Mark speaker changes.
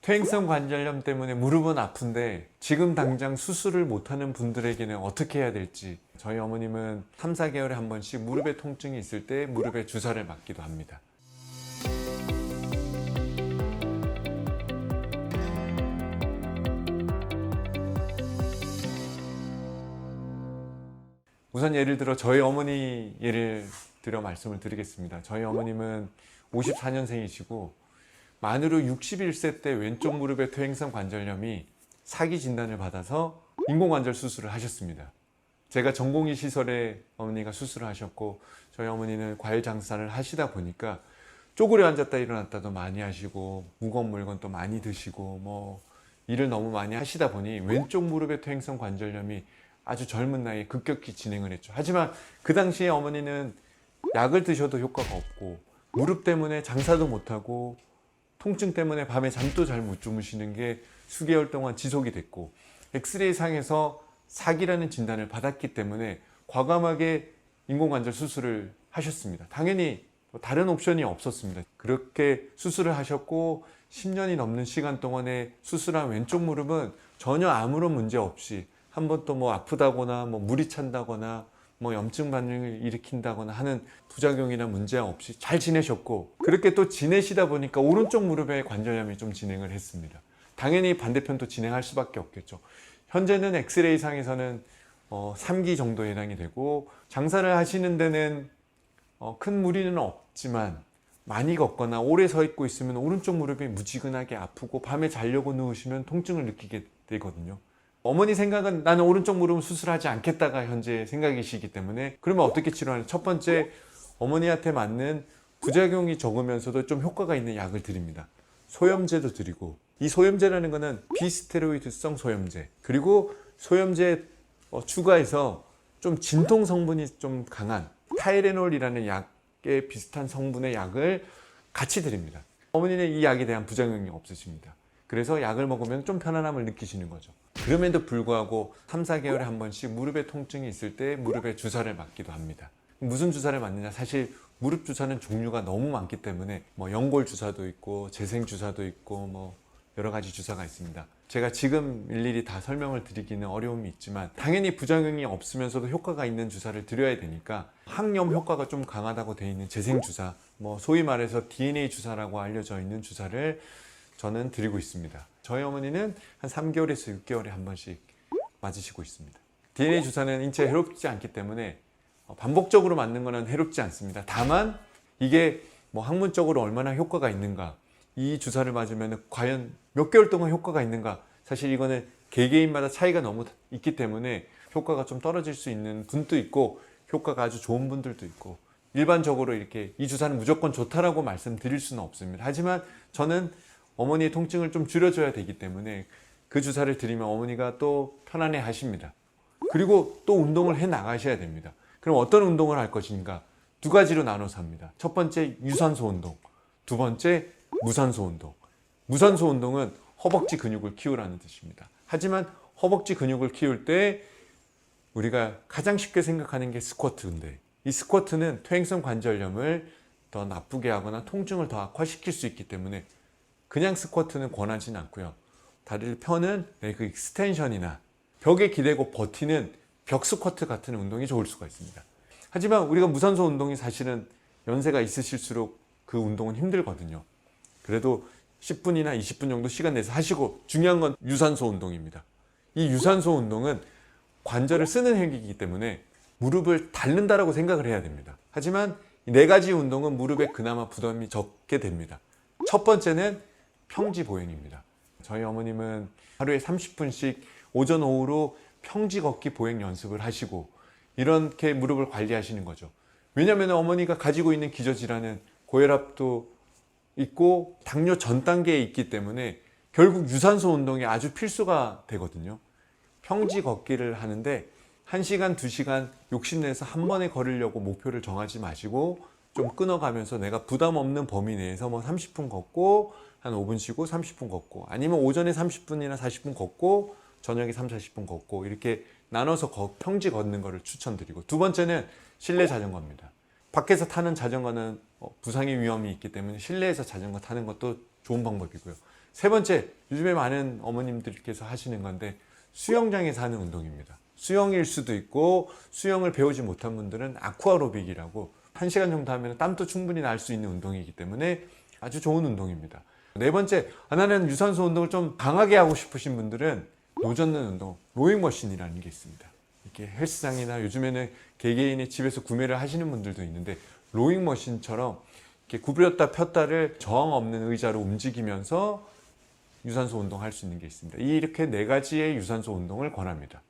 Speaker 1: 퇴행성 관절염 때문에 무릎은 아픈데 지금 당장 수술을 못하는 분들에게는 어떻게 해야 될지, 저희 어머님은 3, 4개월에 한 번씩 무릎에 통증이 있을 때 무릎에 주사를 맞기도 합니다. 우선 예를 들어 저희 어머니 예를 들어 말씀을 드리겠습니다. 저희 어머님은 54년생이시고 만으로 61세 때 왼쪽 무릎의 퇴행성 관절염이 사기 진단을 받아서 인공관절 수술을 하셨습니다. 제가 전공의 시설에 어머니가 수술을 하셨고, 저희 어머니는 과일 장사를 하시다 보니까 쪼그려 앉았다 일어났다도 많이 하시고 무거운 물건 또 많이 드시고 뭐 일을 너무 많이 하시다 보니 왼쪽 무릎의 퇴행성 관절염이 아주 젊은 나이에 급격히 진행을 했죠. 하지만 그 당시에 어머니는 약을 드셔도 효과가 없고 무릎 때문에 장사도 못하고 통증 때문에 밤에 잠도 잘 못 주무시는 게 수개월 동안 지속이 됐고, 엑스레이 상에서 사기라는 진단을 받았기 때문에 과감하게 인공관절 수술을 하셨습니다. 당연히 다른 옵션이 없었습니다. 그렇게 수술을 하셨고 10년이 넘는 시간 동안에 수술한 왼쪽 무릎은 전혀 아무런 문제 없이 한 번도 뭐 아프다거나 뭐 물이 찬다거나 뭐 염증 반응을 일으킨다거나 하는 부작용이나 문제 없이 잘 지내셨고, 그렇게 또 지내시다 보니까 오른쪽 무릎에 관절염이 좀 진행을 했습니다. 당연히 반대편도 진행할 수밖에 없겠죠. 현재는 엑스레이 상에서는 3기 정도에 해당이 되고, 장사를 하시는 데는 큰 무리는 없지만 많이 걷거나 오래 서 있고 있으면 오른쪽 무릎이 무지근하게 아프고 밤에 자려고 누우시면 통증을 느끼게 되거든요. 어머니 생각은 나는 오른쪽 무릎 수술하지 않겠다가 현재 생각이시기 때문에, 그러면 어떻게 치료하냐? 첫 번째, 어머니한테 맞는 부작용이 적으면서도 좀 효과가 있는 약을 드립니다. 소염제도 드리고, 이 소염제라는 거는 비스테로이드성 소염제, 그리고 소염제 추가해서 좀 진통 성분이 좀 강한 타이레놀이라는 약에 비슷한 성분의 약을 같이 드립니다. 어머니는 이 약에 대한 부작용이 없으십니다. 그래서 약을 먹으면 좀 편안함을 느끼시는 거죠. 그럼에도 불구하고 3, 4개월에 한 번씩 무릎에 통증이 있을 때 무릎에 주사를 맞기도 합니다. 무슨 주사를 맞느냐? 사실 무릎 주사는 종류가 너무 많기 때문에 뭐 연골 주사도 있고 재생 주사도 있고 뭐 여러 가지 주사가 있습니다. 제가 지금 일일이 다 설명을 드리기는 어려움이 있지만 당연히 부작용이 없으면서도 효과가 있는 주사를 드려야 되니까, 항염 효과가 좀 강하다고 되어 있는 재생 주사, 뭐 소위 말해서 DNA 주사라고 알려져 있는 주사를 저는 드리고 있습니다. 저희 어머니는 한 3개월에서 6개월에 한 번씩 맞으시고 있습니다. DNA 주사는 인체에 해롭지 않기 때문에 반복적으로 맞는 것은 해롭지 않습니다. 다만 이게 뭐 학문적으로 얼마나 효과가 있는가, 이 주사를 맞으면 과연 몇 개월 동안 효과가 있는가, 사실 이거는 개개인마다 차이가 너무 있기 때문에 효과가 좀 떨어질 수 있는 분도 있고 효과가 아주 좋은 분들도 있고, 일반적으로 이렇게 이 주사는 무조건 좋다라고 말씀드릴 수는 없습니다. 하지만 저는 어머니의 통증을 좀 줄여줘야 되기 때문에 그 주사를 드리면 어머니가 또 편안해 하십니다. 그리고 또 운동을 해 나가셔야 됩니다. 그럼 어떤 운동을 할 것인가? 두 가지로 나눠서 합니다. 첫 번째, 유산소 운동. 두 번째, 무산소 운동. 무산소 운동은 허벅지 근육을 키우라는 뜻입니다. 하지만 허벅지 근육을 키울 때 우리가 가장 쉽게 생각하는 게 스쿼트인데, 이 스쿼트는 퇴행성 관절염을 더 나쁘게 하거나 통증을 더 악화시킬 수 있기 때문에 그냥 스쿼트는 권하지는 않고요. 다리를 펴는 레그 익스텐션이나 벽에 기대고 버티는 벽 스쿼트 같은 운동이 좋을 수가 있습니다. 하지만 우리가 무산소 운동이 사실은 연세가 있으실수록 그 운동은 힘들거든요. 그래도 10분이나 20분 정도 시간 내서 하시고, 중요한 건 유산소 운동입니다. 이 유산소 운동은 관절을 쓰는 행위이기 때문에 무릎을 닳는다라고 생각을 해야 됩니다. 하지만 이 네 가지 운동은 무릎에 그나마 부담이 적게 됩니다. 첫 번째는 평지 보행입니다. 저희 어머님은 하루에 30분씩 오전 오후로 평지 걷기 보행 연습을 하시고 이렇게 무릎을 관리하시는 거죠. 왜냐하면 어머니가 가지고 있는 기저질환은 고혈압도 있고 당뇨 전 단계에 있기 때문에 결국 유산소 운동이 아주 필수가 되거든요. 평지 걷기를 하는데 1시간, 2시간 욕심내서 한 번에 걸으려고 목표를 정하지 마시고 좀 끊어가면서 내가 부담 없는 범위 내에서 뭐 30분 걷고 한 5분 쉬고 30분 걷고, 아니면 오전에 30분이나 40분 걷고 저녁에 3, 40분 걷고, 이렇게 나눠서 평지 걷는 거를 추천드리고, 두 번째는 실내 자전거입니다. 밖에서 타는 자전거는 부상의 위험이 있기 때문에 실내에서 자전거 타는 것도 좋은 방법이고요. 세 번째, 요즘에 많은 어머님들께서 하시는 건데 수영장에서 하는 운동입니다. 수영일 수도 있고 수영을 배우지 못한 분들은 아쿠아로빅이라고 1시간 정도 하면 땀도 충분히 날 수 있는 운동이기 때문에 아주 좋은 운동입니다. 네 번째, 나는 유산소 운동을 좀 강하게 하고 싶으신 분들은 노젓는 운동, 로잉머신이라는 게 있습니다. 이렇게 헬스장이나 요즘에는 개개인이 집에서 구매를 하시는 분들도 있는데 로잉머신처럼 이렇게 구부렸다 폈다를 저항 없는 의자로 움직이면서 유산소 운동할 수 있는 게 있습니다. 이렇게 네 가지의 유산소 운동을 권합니다.